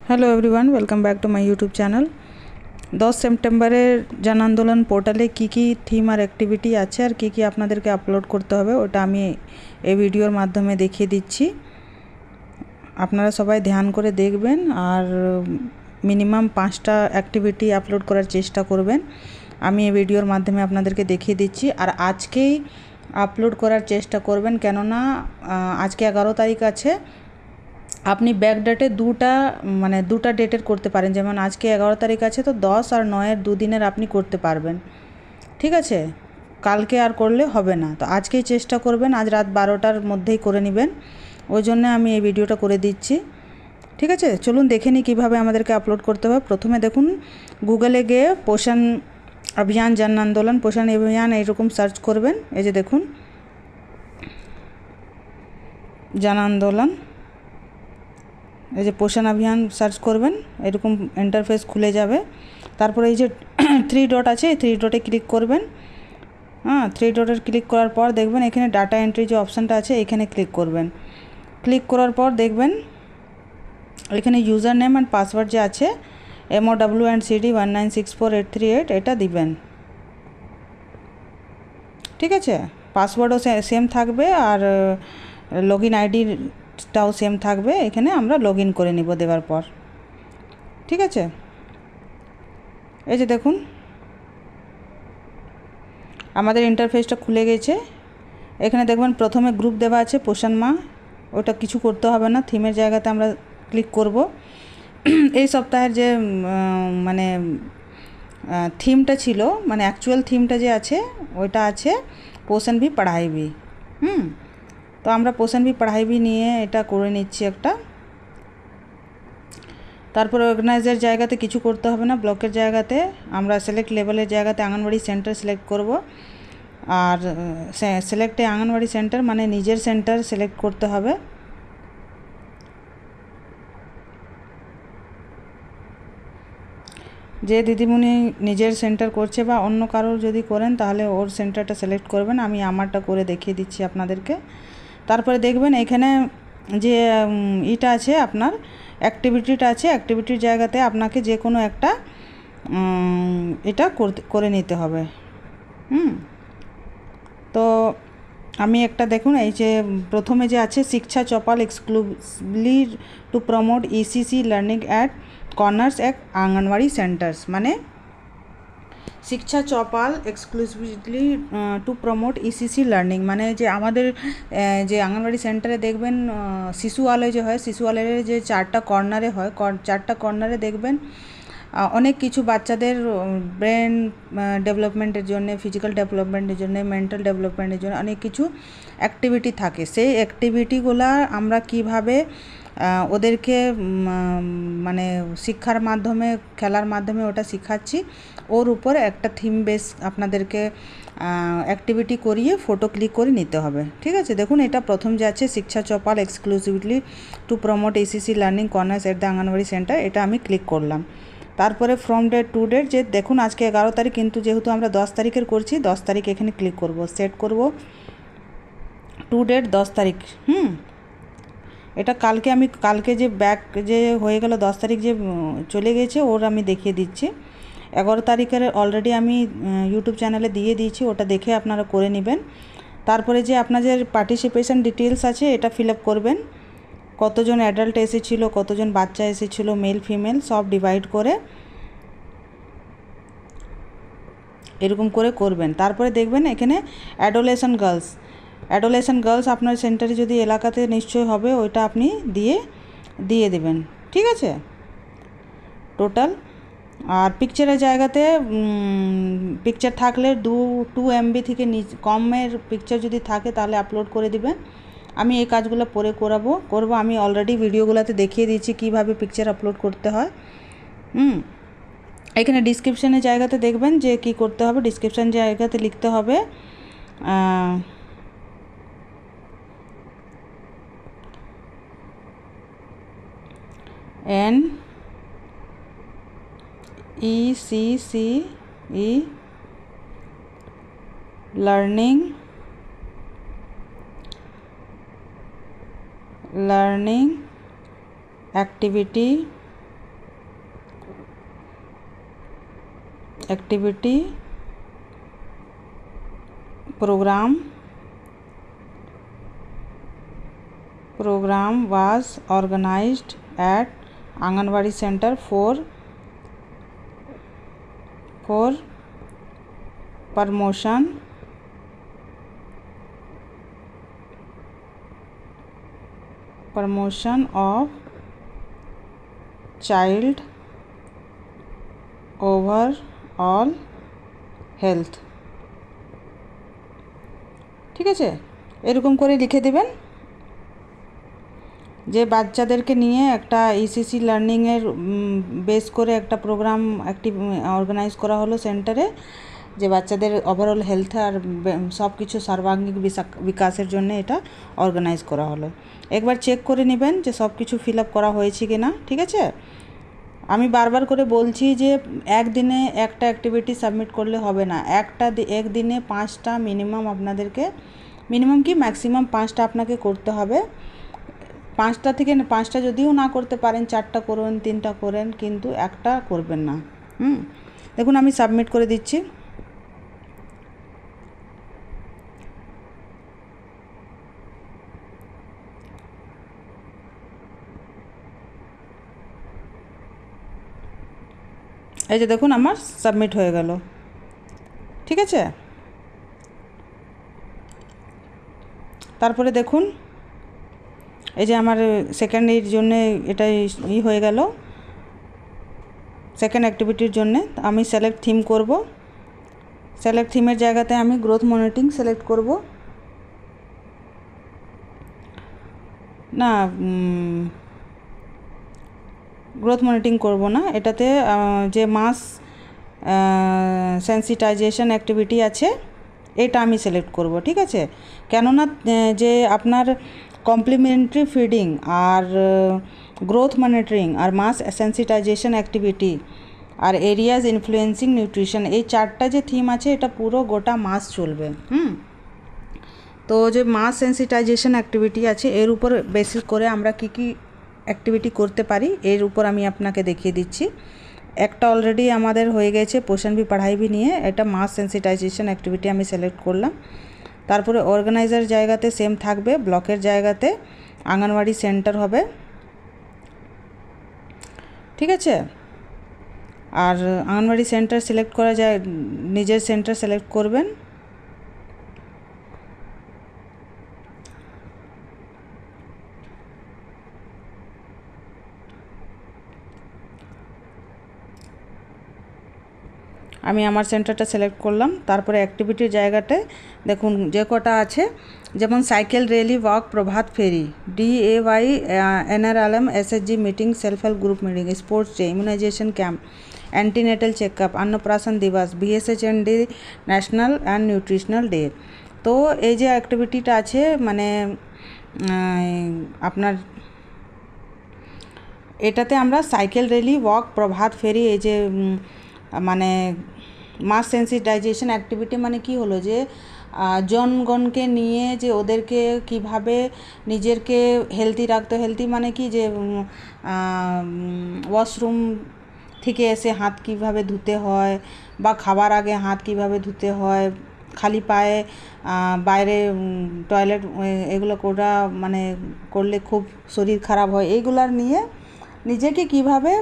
Hello everyone, welcome back to my YouTube channel. 10 সেপ্টেম্বরের জন আন্দোলন পোর্টালে কী থিম আর অ্যাক্টিভিটি আছে আর কী আপনাদেরকে আপলোড করতে হবে ওটা আমি এই ভিডিওর মাধ্যমে দেখিয়ে দিচ্ছি। আপনারা সবাই ধ্যান করে দেখবেন আর মিনিমাম 5টা অ্যাক্টিভিটি আপলোড করার চেষ্টা করবেন। আমি এই ভিডিওর মাধ্যমে আপনাদেরকে দেখিয়ে দিচ্ছি আর আজকেই আপলোড করার চেষ্টা করবেন, কেননা আজকে 11 তারিখ আছে। আপনি ব্যাক ডেটে দুটা ডেটের করতে পারেন, যেমন আজকে 11 তারিখ আছে তো 10 আর 9-এর 2 দিনের আপনি করতে পারবেন, ঠিক আছে? কালকে আর করলে হবে না, তো আজকেই চেষ্টা করবেন, আজ রাত 12টার মধ্যেই করে নেবেন। ওই জন্য আমি এই ভিডিওটা করে দিচ্ছি, ঠিক আছে? চলুন দেখে নিই কীভাবে আমাদেরকে আপলোড করতে হবে। প্রথমে দেখুন গুগলে গিয়ে পোষণ অভিযান জন আন্দোলন, পোষণ অভিযান এইরকম সার্চ করবেন। এই যে দেখুন জন আন্দোলন, এই যে পোষণ অভিযান সার্চ করবেন, এরকম ইন্টারফেস খুলে যাবে। তারপরে এই যে 3 ডট আছে, এই 3 ডটে ক্লিক করবেন। 3 ডটে ক্লিক করার পর দেখবেন এখানে ডাটা এন্ট্রি যে অপশানটা আছে এখানে ক্লিক করবেন। ক্লিক করার পর দেখবেন এখানে ইউজার নেম অ্যান্ড পাসওয়ার্ড যে আছে MOW&CD 1964838 এটা দিবেন, ঠিক আছে? পাসওয়ার্ডও সেম থাকবে আর লগইন আইডিটাও সেম থাকবে। এখানে আমরা লগ ইন করে নিব দেওয়ার পর, ঠিক আছে? এই যে দেখুন আমাদের ইন্টারফেসটা খুলে গেছে। এখানে দেখবেন প্রথমে গ্রুপ দেওয়া আছে পোষণ মা, ওটা কিছু করতে হবে না, থিমের জায়গাতে আমরা ক্লিক করব। এই সপ্তাহের যে থিমটা ছিল, অ্যাকচুয়াল থিমটা যে আছে ওইটা আছে পোষণ ভি পড়াই ভি। তো আমরা পোষণ ভি পড়াই ভি নিয়ে এটা করে নিচ্ছি একটা। তারপরে অর্গানাইজার জায়গাতে কিছু করতে হবে না, ব্লকের জায়গাতে আমরা সিলেক্ট লেভেলের জায়গাতে আঙ্গনওয়াড়ি সেন্টার সিলেক্ট করব। আর সিলেক্টে আঙ্গনওয়াড়ি সেন্টার মানে নিজের সেন্টার সিলেক্ট করতে হবে। যে দিদিমণি নিজের সেন্টার করছে বা অন্য কারোর যদি করেন তাহলে ওর সেন্টারটা সিলেক্ট করবেন, আমি আমারটা করে দেখিয়ে দিচ্ছি আপনাদেরকে। তারপরে দেখবেন এখানে যে এটা আছে আপনার অ্যাক্টিভিটিটা আছে, অ্যাক্টিভিটির জায়গাতে আপনাকে যে কোনো একটা এটা করে নিতে হবে। তো আমি একটা দেখুন, এই যে প্রথমে যে আছে Shiksha Chaupal exclusively to promote ECC learning at corners at anganwadi centres, মানে Shiksha Chaupal exclusively to promote ECC learning, মানে যে আমাদের যে আঙ্গনওয়াড়ি সেন্টারে দেখবেন শিশু আলয় যে হয়, শিশু আলয়ের যে 4টা কর্নারে হয়, 4টা কর্নারে দেখবেন অনেক কিছু বাচ্চাদের ব্রেন ডেভেলপমেন্টের জন্য, ফিজিক্যাল ডেভেলপমেন্টের জন্য, মেন্টাল ডেভেলপমেন্টের জন্য অনেক কিছু অ্যাক্টিভিটি থাকে। সেই অ্যাক্টিভিটিগুলো আমরা কিভাবে ওদেরকে শিক্ষার মাধ্যমে, খেলার মাধ্যমে ওটা শেখাচ্ছি, ওর উপর একটা থিম বেস আপনাদেরকে অ্যাক্টিভিটি করিয়ে ফটো ক্লিক করে নিতে হবে, ঠিক আছে? দেখুন এটা প্রথম যে আছে Shiksha Chaupal exclusively to promote ECC learning corners at the anganwadi centre, এটা আমি ক্লিক করলাম। তারপরে ফ্রম ডেট টু ডেট, যে দেখুন আজকে 11 তারিখ কিন্তু যেহেতু আমরা 10 তারিখের করছি, 10 তারিখ এখানে ক্লিক করব, সেট করব টু ডেট 10 তারিখ। এটা কালকে যে ব্যাক যে হয়ে গেল 10 তারিখ যে চলে গেছে ওর আমি দেখিয়ে দিচ্ছি। 11 তারিখের অলরেডি আমি ইউটিউব চ্যানেলে দিয়ে দিয়েছি, ওটা দেখে আপনারা করে নেবেন। তারপরে যে আপনাদের পার্টিসিপেশন ডিটেলস আছে এটা ফিল আপ করবেন, কতজন অ্যাডাল্ট এসেছিল, কতজন বাচ্চা এসেছিল, মেল ফিমেল সব ডিভাইড করে এরকম করে করবেন। তারপরে দেখবেন এখানে অ্যাডোলেশন গার্লস আপনার সেন্টারে যদি এলাকাতে নিশ্চয়ই হবে, ওইটা আপনি দিয়ে দেবেন, ঠিক আছে? টোটাল আর পিকচারের জায়গাতে পিকচার থাকলে 2 MB থেকে কমের পিকচার যদি থাকে তাহলে আপলোড করে দিবেন। আমি এই কাজগুলো পরে করব। আমি অলরেডি ভিডিওগুলোতে দেখিয়ে দিয়েছি কিভাবে পিকচার আপলোড করতে হয়। এখানে ডিসক্রিপশানের জায়গাতে দেখবেন যে কি করতে হবে, ডিসক্রিপশান জায়গাতে লিখতে হবে NECCE learning activity activity program was organized at Anganwadi Center for promotion of child overall health। ঠিক আছে, এরকম করে লিখে দেবেন যে বাচ্চাদেরকে নিয়ে একটা ইসিসি লার্নিংয়ের বেস করে একটা প্রোগ্রাম অর্গানাইজ করা হলো সেন্টারে, যে বাচ্চাদের ওভারঅল হেলথ আর সব কিছু সর্বাঙ্গীন বিকাশের জন্য এটা অর্গানাইজ করা হলো। একবার চেক করে নেবেন যে সব কিছু ফিল আপ করা হয়েছে কি না। ঠিক আছে, আমি বারবার করে বলছি যে একদিনে একটা অ্যাক্টিভিটি সাবমিট করলে হবে না, একদিনে 5টা মিনিমাম আপনাদেরকে, মিনিমাম কি ম্যাক্সিমাম 5টা আপনাকে করতে হবে। 5টা থেকে 5টা যদিও না করতে পারেন, 4টা করুন, 3টা করেন, কিন্তু একটা করবেন না। দেখুন আমি সাবমিট করে দিচ্ছি। এই যে দেখুন আমার সাবমিট হয়ে গেল। ঠিক আছে, তারপরে দেখুন এই যে আমার সেকেন্ড এর জন্য এটা হয়ে গেল। সেকেন্ড অ্যাক্টিভিটির জন্য আমি সিলেক্ট থিম করব। সিলেক্ট থিমের জায়গাতে আমি গ্রোথ মনিটরিং সিলেক্ট করব। না, গ্রোথ মনিটরিং করব না, এটাতে যে মাস সেন্সিটাইজেশন অ্যাক্টিভিটি আছে এটা আমি সিলেক্ট করব। ঠিক আছে, কেননা যে আপনার কমপ্লিমেন্টারি ফিডিং আর গ্রোথ মনিটরিং আর মাস সেন্সিটাইজেশন অ্যাক্টিভিটি আর এরিয়াজ ইনফ্লুয়েন্সিং নিউট্রিশন, এই 4টা যে থিম আছে এটা পুরো গোটা মাস চলবে। তো যে মাস সেন্সিটাইজেশন অ্যাক্টিভিটি আছে এর উপর বেসিস করে আমরা কি কি অ্যাক্টিভিটি করতে পারি এর উপর আমি আপনাকে দেখিয়ে দিচ্ছি। একটা অলরেডি আমাদের হয়ে গেছে পোষণ ভি পড়াই ভি নিয়ে, এটা মাস সেন্সিটাইজেশন অ্যাক্টিভিটি আমি সিলেক্ট করলাম। তারপরে অর্গানাইজার জায়গাতে সেম থাকবে, ব্লকের জায়গাতে আঙ্গনওয়াড়ি সেন্টার হবে। ঠিক আছে, আর আঙ্গনওয়াড়ি সেন্টার সিলেক্ট করা যায়, নিজের সেন্টার সিলেক্ট করবেন। আমি আমার সেন্টারটা সিলেক্ট করলাম। তারপরে অ্যাক্টিভিটির জায়গাতে দেখুন যে কটা আছে, যেমন সাইকেল র্যালি, ওয়াক, প্রভাত ফেরি, DAY, NRLM, SHG meeting, self help group meeting, sports day, immunisation camp, antenatal checkup, অন্নপ্রাশন দিবস, BSHN day, national and nutritional day. তো এই যে অ্যাক্টিভিটিটা আছে মানে আপনার এটাতে আমরা সাইকেল র্যালি, ওয়াক, প্রভাত ফেরি, এই যে মানে মাস সেন্সিটাইজেশন অ্যাক্টিভিটি মানে কি হলো যে জনগণকে নিয়ে যে ওদেরকে কিভাবে নিজেরকে হেলদি রাখতে, হেলদি মানে কি যে ওয়াশরুম থেকে এসে হাত কিভাবে ধুতে হয় বা খাবার আগে হাত কিভাবে ধুতে হয়, খালি পায়ে বাইরে টয়লেট এগুলো করা মানে করলে খুব শরীর খারাপ হয়, এইগুলার নিয়ে নিজেকে কিভাবে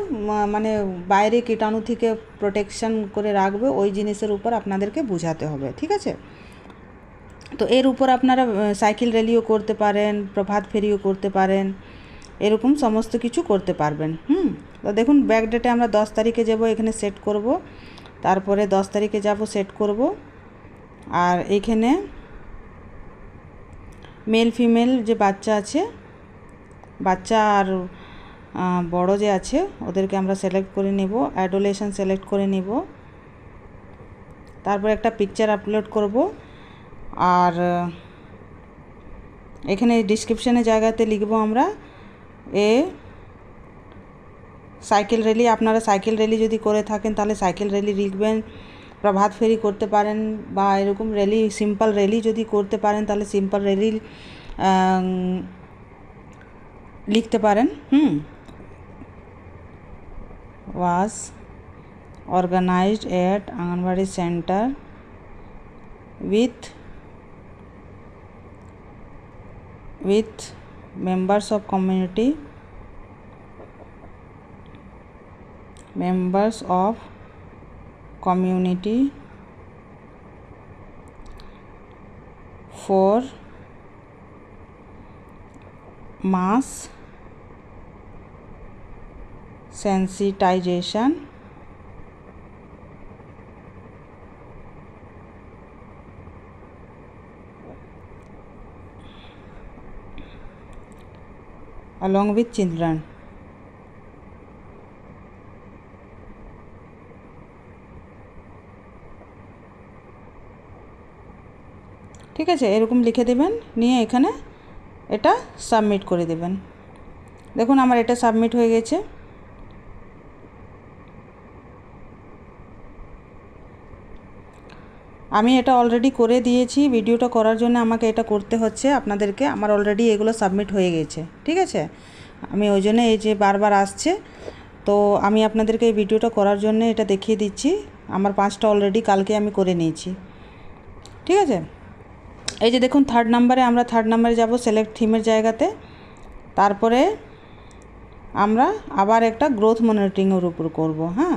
মানে বাইরে কীটাণু থেকে প্রোটেকশন করে রাখবে ওই জিনিসের উপর আপনাদেরকে বোঝাতে হবে। ঠিক আছে, তো এর উপর আপনারা সাইকেল র্যালিও করতে পারেন, প্রভাত ফেরিও করতে পারেন, এরকম সমস্ত কিছু করতে পারবেন। তো দেখুন ব্যাক ডেটে আমরা 10 তারিখে যাব, এখানে সেট করব, তারপরে 10 তারিখে যাব সেট করব, আর এখানে মেল ফিমেল যে বাচ্চা আছে, বাচ্চা আর বড় যে আছে ওদেরকে আমরা সিলেক্ট করে নেব, অ্যাডোলেশন সিলেক্ট করে নেব, তারপর একটা পিকচার আপলোড করব। আর এখানে ডিসক্রিপশনের জায়গাতে লিখব আমরা সাইকেল র্যালি, আপনারা সাইকেল র্যালি যদি করে থাকেন তাহলে সাইকেল র্যালি লিখবেন, প্রভাত ফেরি করতে পারেন, বা এরকম র্যালি সিম্পল র্যালি যদি করতে পারেন তাহলে সিম্পল র্যালি লিখতে পারেন। was organized at Anganwadi center with members of community for mass sensitization along with children. ঠিক আছে, এরকম লিখে দেবেন, নিয়ে এখানে এটা সাবমিট করে দেবেন। দেখুন আমার এটা সাবমিট হয়ে গেছে। আমি এটা অলরেডি করে দিয়েছি, ভিডিওটা করার জন্য আমাকে এটা করতে হচ্ছে আপনাদেরকে। আমার অলরেডি এগুলো সাবমিট হয়ে গেছে, ঠিক আছে। আমি ওই জন্য এই যে বারবার আসছে, তো আমি আপনাদেরকে এই ভিডিওটা করার জন্য এটা দেখিয়ে দিচ্ছি। আমার 5টা অলরেডি কালকে আমি করে নিয়েছি, ঠিক আছে। এই যে দেখুন থার্ড নাম্বারে যাব সিলেক্ট থিমের জায়গাতে। তারপরে আমরা আবার একটা গ্রোথ মনিটরিংয়ের উপর করব। হ্যাঁ,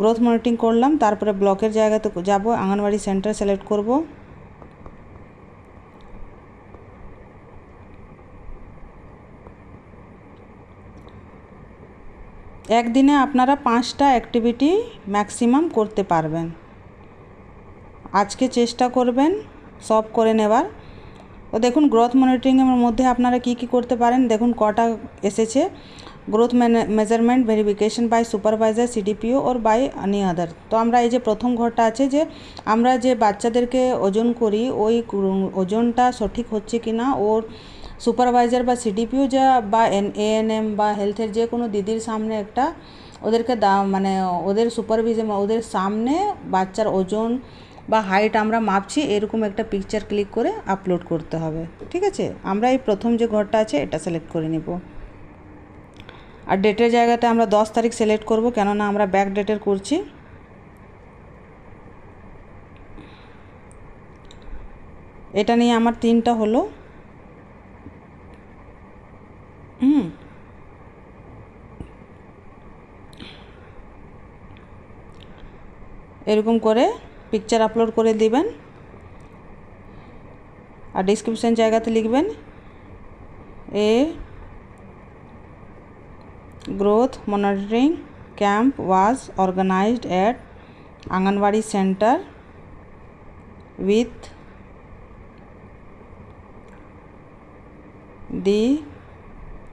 গ্রোথ মনিটরিং করলাম। তারপরে ব্লকের জায়গাতে যাব, আঙ্গনওয়াড়ি সেন্টার সিলেক্ট করব। একদিনে আপনারা 5টা অ্যাক্টিভিটি ম্যাক্সিমাম করতে পারবেন। আজকে চেষ্টা করবেন সব করে নেবার। তো দেখুন গ্রোথ মনিটরিংয়ের মধ্যে আপনারা কি কি করতে পারেন, দেখুন কটা এসেছে। Growth measurement verification by supervisor, CDPO or by any other. তো আমরা এই যে প্রথম ঘরটা আছে যে আমরা যে বাচ্চাদেরকে ওজন করি, ওই ওজনটা সঠিক হচ্ছে কি না ওর সুপারভাইজার বা সিডিপিও যা বা এএনএম বা হেলথের যে কোনো দিদির সামনে একটা ওদেরকে মানে ওদের সুপারভিশন ওদের সামনে বাচ্চার ওজন বা হাইট আমরা মাপছি এরকম একটা পিকচার ক্লিক করে আপলোড করতে হবে, ঠিক আছে। আমরা এই প্রথম যে ঘরটা আছে এটা সিলেক্ট করে নেব। আর ডেটের জায়গাতে আমরা 10 তারিখ সিলেক্ট করব, কেননা আমরা ব্যাক ডেটের করছি। এটা নিয়ে আমার 3টা হলো। এরকম করে পিকচার আপলোড করে দিবেন। আর ডিসক্রিপশন জায়গাতে লিখবেন এ growth monitoring camp was organized at Anganwadi center with the help of ANM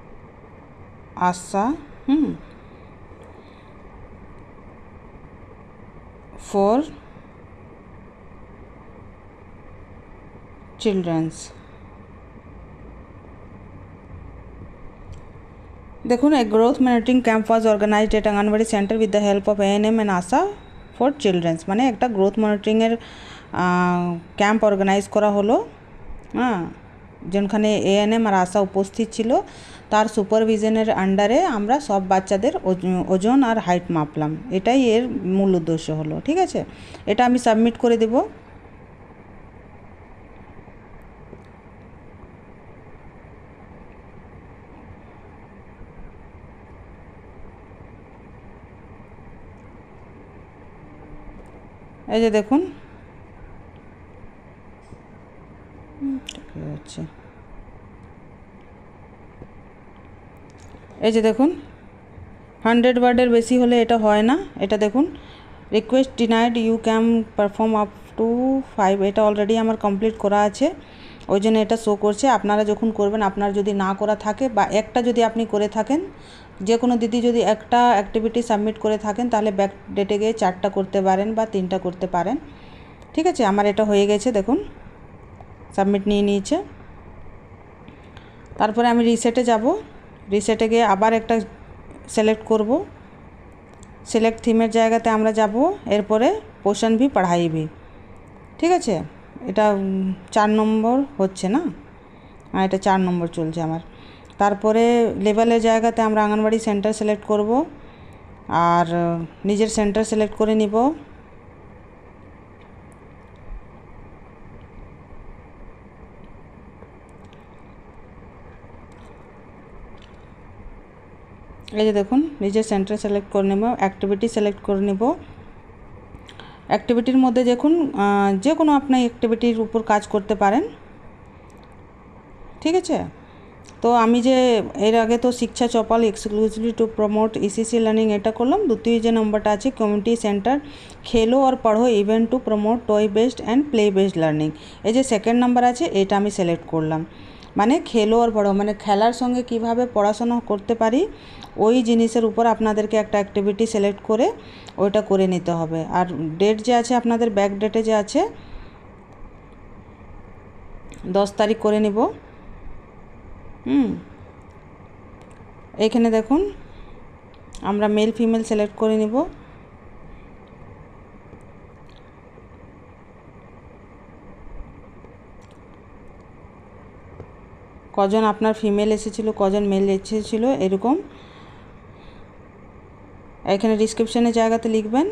and ASA for children's। দেখুন a growth monitoring camp was organized at Anganwadi center with the help of ANM and ASA for children's। মানে একটা growth মনিটরিংয়ের camp organise করা হলো। হ্যাঁ, যেখানে ANM আর আশা উপস্থিত ছিল, তার সুপারভিশনের আন্ডারে আমরা সব বাচ্চাদের ওজন আর হাইট মাপলাম। এটাই এর মূল উদ্দেশ্য হলো, ঠিক আছে। এটা আমি সাবমিট করে দেব। এই যে দেখুন হচ্ছে, এই যে দেখুন 100 ওয়ার্ডের বেশি হলে এটা হয় না। এটা দেখুন request denied, you can perform up to 5। এটা অলরেডি আমার কমপ্লিট করা আছে, ওই জন্য এটা শো করছে। আপনারা যখন করবেন, আপনার যদি না করা থাকে বা একটা যদি আপনি করে থাকেন, যে কোনো দিদি যদি একটা অ্যাক্টিভিটি সাবমিট করে থাকেন, তাহলে ব্যাক ডেটে গিয়ে 4টা করতে পারেন বা 3টা করতে পারেন, ঠিক আছে। আমার এটা হয়ে গেছে, দেখুন সাবমিট নিয়ে নিয়েছে। তারপরে আমি রিসেটে যাব। রিসেটে গিয়ে আবার একটা সিলেক্ট করব, সিলেক্ট থিমের জায়গাতে আমরা যাব, এরপরে পোর্শন ভি পড়াই ভি। ঠিক আছে, এটা 4 নম্বর হচ্ছে না, এটা 4 নম্বর চলছে আমার। তারপরে লেভেলের জায়গাতে আমরা আঙ্গনবাড়ি সেন্টার সিলেক্ট করব আর নিজের সেন্টার সিলেক্ট করে নিব। এই যে দেখুন নিজের সেন্টার সিলেক্ট করে নেব, অ্যাক্টিভিটি সিলেক্ট করে নেব। অ্যাক্টিভিটির মধ্যে দেখুন যে কোনো আপনি অ্যাক্টিভিটির উপর কাজ করতে পারেন। ঠিক আছে, তো আমি যে এর আগে তো Shiksha Chaupal exclusively to promote ECC learning এটা করলাম। দ্বিতীয় যে নম্বরটা আছে কমিউনিটি সেন্টার খেলো আর পড়ো event to promote toy based and play based learning, এই যে সেকেন্ড নাম্বার আছে এটা আমি সিলেক্ট করলাম। মানে খেলো আর পড়ো মানে খেলার সঙ্গে কিভাবে পড়াশোনা করতে পারি ওই জিনিসের উপর আপনাদেরকে একটা অ্যাক্টিভিটি সিলেক্ট করে ওইটা করে নিতে হবে। আর ডেট যে আছে আপনাদের ব্যাক ডেটে যে আছে 10 তারিখ করে নিব। এইখানে দেখুন আমরা মেল ফিমেল সিলেক্ট করে নিব। কজন আপনার ফিমেল এসেছিল, কজন মেল এসেছিল এরকম এখানে ডিসক্রিপশনের জায়গাতে লিখবেন।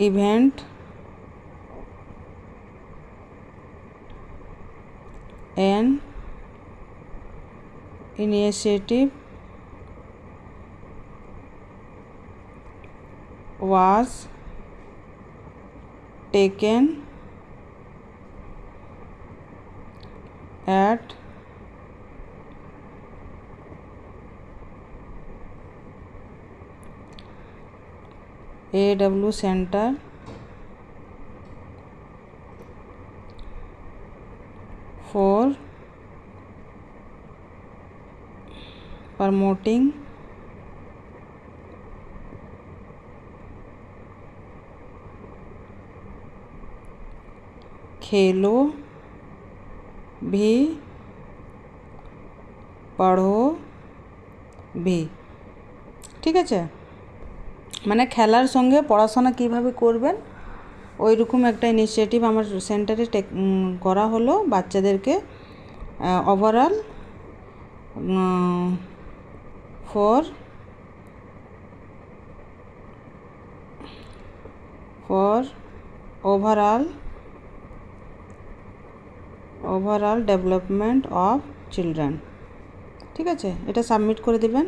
Event an initiative was taken at AW Center for promoting খেলো ভি পড়ো ভি। ঠিক আছে, মানে খেলার সঙ্গে পড়াশোনা কিভাবে করবেন ওই রকম একটা ইনিশিয়েটিভ আমার সেন্টারে করা হলো বাচ্চাদেরকে। Overall for overall development of children. ঠিক আছে, এটা সাবমিট করে দিবেন।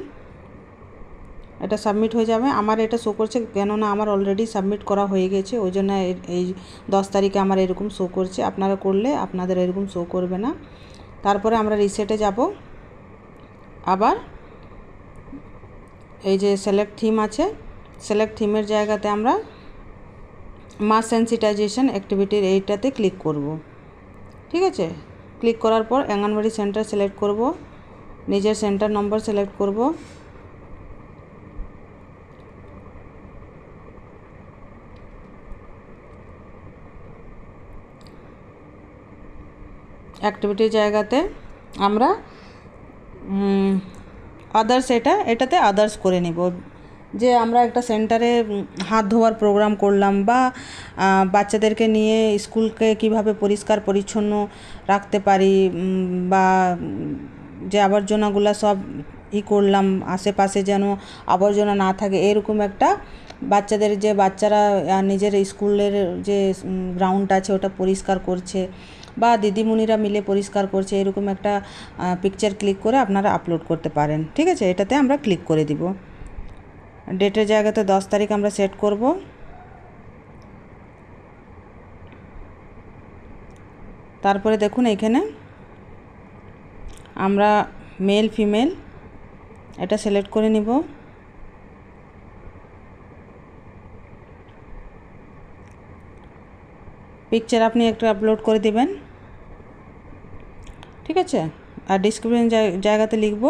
এটা সাবমিট হয়ে যাবে। আমার এটা শো করছে কেননা আমার অলরেডি সাবমিট করা হয়ে গেছে, ওই জন্য এই 10 তারিখে আমার এরকম শো করছে। আপনারা করলে আপনাদের এরকম শো করবে না। তারপরে আমরা রিসেটে যাব। আবার এই যে সিলেক্ট থিম আছে, সিলেক্ট থিমের জায়গাতে আমরা মাস সেন্সিটাইজেশন অ্যাক্টিভিটির এইটাতে ক্লিক করব। ঠিক আছে, ক্লিক করার পর অঙ্গনওয়াড়ি সেন্টার সিলেক্ট করব, নিজের সেন্টার নম্বর সিলেক্ট করব। অ্যাক্টিভিটির জায়গাতে আমরা আদার্স এটাতে আদার্স করে নিব। যে আমরা একটা সেন্টারে হাত ধোয়ার প্রোগ্রাম করলাম বা বাচ্চাদেরকে নিয়ে স্কুলকে কিভাবে পরিষ্কার পরিচ্ছন্ন রাখতে পারি বা যে আবর্জনাগুলো সব করলাম আশেপাশে যেন আবর্জনা না থাকে, এরকম একটা বাচ্চারা নিজের স্কুলের যে গ্রাউন্ড আছে ওটা পরিষ্কার করছে বা দিদিমণিরা মিলে পরিষ্কার করছে, এরকম একটা পিকচার ক্লিক করে আপনারা আপলোড করতে পারেন। ঠিক আছে, এটাতে আমরা ক্লিক করে দিব। ডেটের জায়গাতে 10 তারিখ আমরা সেট করব। তারপরে দেখুন এখানে আমরা মেল ফিমেল এটা সিলেক্ট করে নিব। পিকচার আপনি একটা আপলোড করে দিবেন। ঠিক আছে, আর ডিসক্রিপশন জায়গাতে লিখব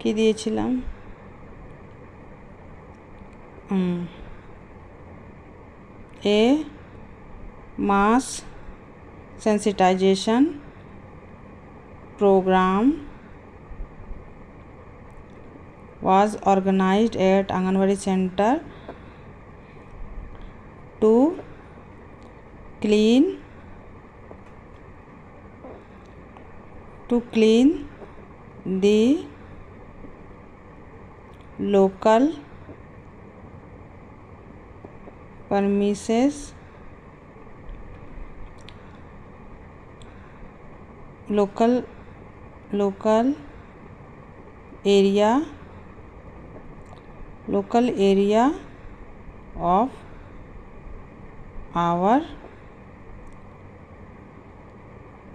কি দিয়েছিলাম A mass sensitization program was organized at Anganwadi Center to clean the local premises, local area of our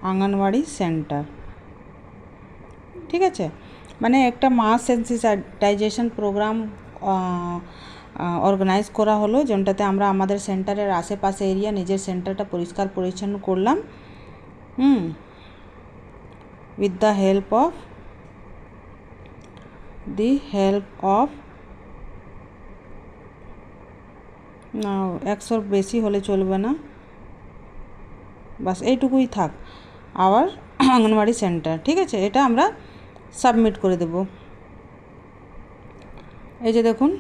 anganwadi centre. ठीक है, মানে একটা মাস সেন্সিটাইজেশন প্রোগ্রাম অর্গানাইজ করা হলো, যেটাতে আমরা আমাদের সেন্টারের আশেপাশে এরিয়া নিজের সেন্টারটা পরিষ্কার পরিচ্ছন্ন করলাম উইথ দ্য হেল্প অফ না 100 বেশি হলে চলবে না, বাস এইটুকুই থাক, আওয়ার আঙ্গনওয়াড়ি সেন্টার। ঠিক আছে, এটা আমরা সাবমিট করে দেব। এই যে দেখুন,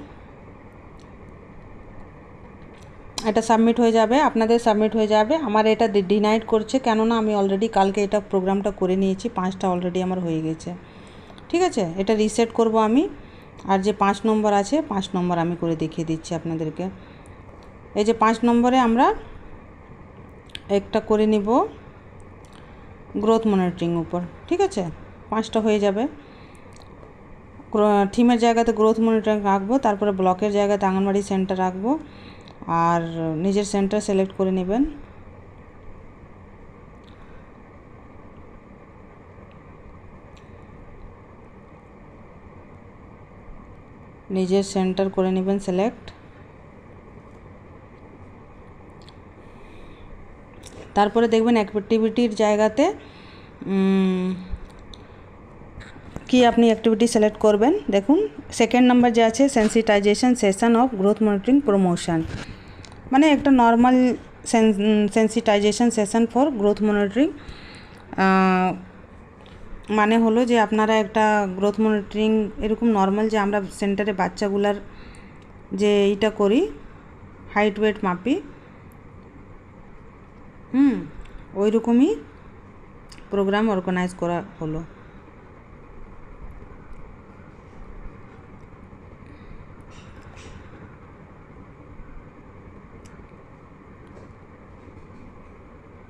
এটা সাবমিট হয়ে যাবে, আপনাদের সাবমিট হয়ে যাবে। আমার এটা ডিনাইড করছে, কেননা আমি অলরেডি কালকে এটা প্রোগ্রামটা করে নিয়েছি, 5টা অলরেডি আমার হয়ে গেছে। ঠিক আছে, এটা রিসেট করব আমি, আর যে 5 নম্বর আছে 5 নম্বর আমি করে দেখিয়ে দিচ্ছি আপনাদেরকে। এই যে 5 নম্বরে আমরা একটা করে নিব গ্রোথ মনিটরিং উপর। ঠিক আছে, 5টা হয়ে যাবে। থিমের জায়গাতে গ্রোথ মনিটরিং রাখবো, তারপরে ব্লকের জায়গাতে আঙ্গনওয়াড়ি সেন্টার রাখবো, আর নিজের সেন্টার সিলেক্ট করে নেবেন। নিজের সেন্টার করে নেবেন সিলেক্ট। তারপরে দেখবেন অ্যাক্টিভিটির জায়গাতে কি আপনি অ্যাক্টিভিটি সিলেক্ট করবেন। দেখুন সেকেন্ড নাম্বার যে আছে sensitisation session of growth monitoring promotion, মানে একটা normal sensitisation session for growth monitoring, মানে হলো যে আপনারা একটা গ্রোথ মনিটরিং এরকম নর্মাল যে আমরা সেন্টারে বাচ্চাগুলার যে এইটা করি হাইট ওয়েট মাপি, ওই রকমই প্রোগ্রাম অর্গানাইজ করা হলো।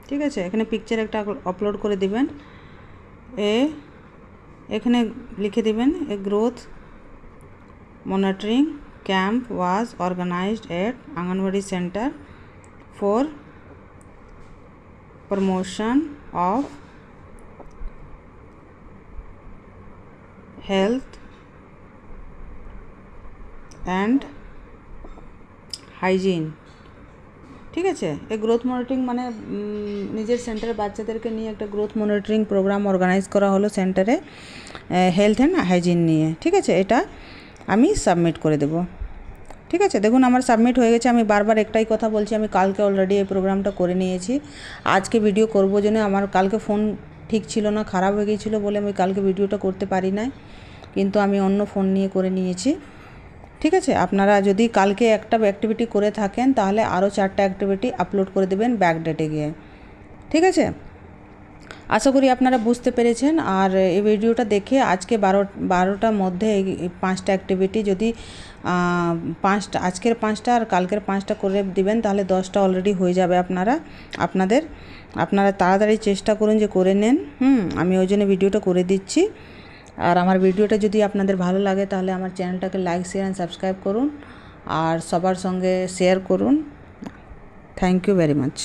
ঠিক আছে, এখানে পিকচার একটা আপলোড করে দিবেন, এখানে লিখে দিবেন a growth monitoring camp was organised at anganwadi centre for promotion of health and hygiene। ঠিক আছে, এই গ্রোথ মনিটরিং মানে নিজের সেন্টারে বাচ্চাদেরকে নিয়ে একটা গ্রোথ মনিটরিং প্রোগ্রাম অর্গানাইজ করা হলো সেন্টারে হেলথ অ্যান্ড হাইজিন নিয়ে। ঠিক আছে, এটা আমি সাবমিট করে দেব। ঠিক আছে, দেখুন আমার সাবমিট হয়ে গেছে। আমি বারবার একটাই কথা বলছি, আমি কালকে অলরেডি এই প্রোগ্রামটা করে নিয়েছি। আজকে ভিডিও করব জন্য আমার কালকে ফোন ঠিক ছিল না, খারাপ হয়ে গিয়েছিলো বলে আমি কালকে ভিডিওটা করতে পারি নাই, কিন্তু আমি অন্য ফোন নিয়ে করে নিয়েছি। ঠিক আছে, আপনারা যদি কালকে একটা অ্যাক্টিভিটি করে থাকেন তাহলে আরও 4টা অ্যাক্টিভিটি আপলোড করে দেবেন ব্যাকডেটে গিয়ে। ঠিক আছে, আশা করি আপনারা বুঝতে পেরেছেন। আর এই ভিডিওটা দেখে আজকে 12টার মধ্যে এই 5টা অ্যাক্টিভিটি যদি আজকের 5টা আর কালকের 5টা করে দিবেন তাহলে 10টা অলরেডি হয়ে যাবে। আপনারা তাড়াতাড়ি চেষ্টা করুন যে করে নেন। আমি ওই জন্য ভিডিওটা করে দিচ্ছি। আর আমার ভিডিওটা যদি আপনাদের ভালো লাগে তাহলে আমার চ্যানেলটাকে লাইক শেয়ার অ্যান্ড সাবস্ক্রাইব করুন, আর সবার সঙ্গে শেয়ার করুন। Thank you very much.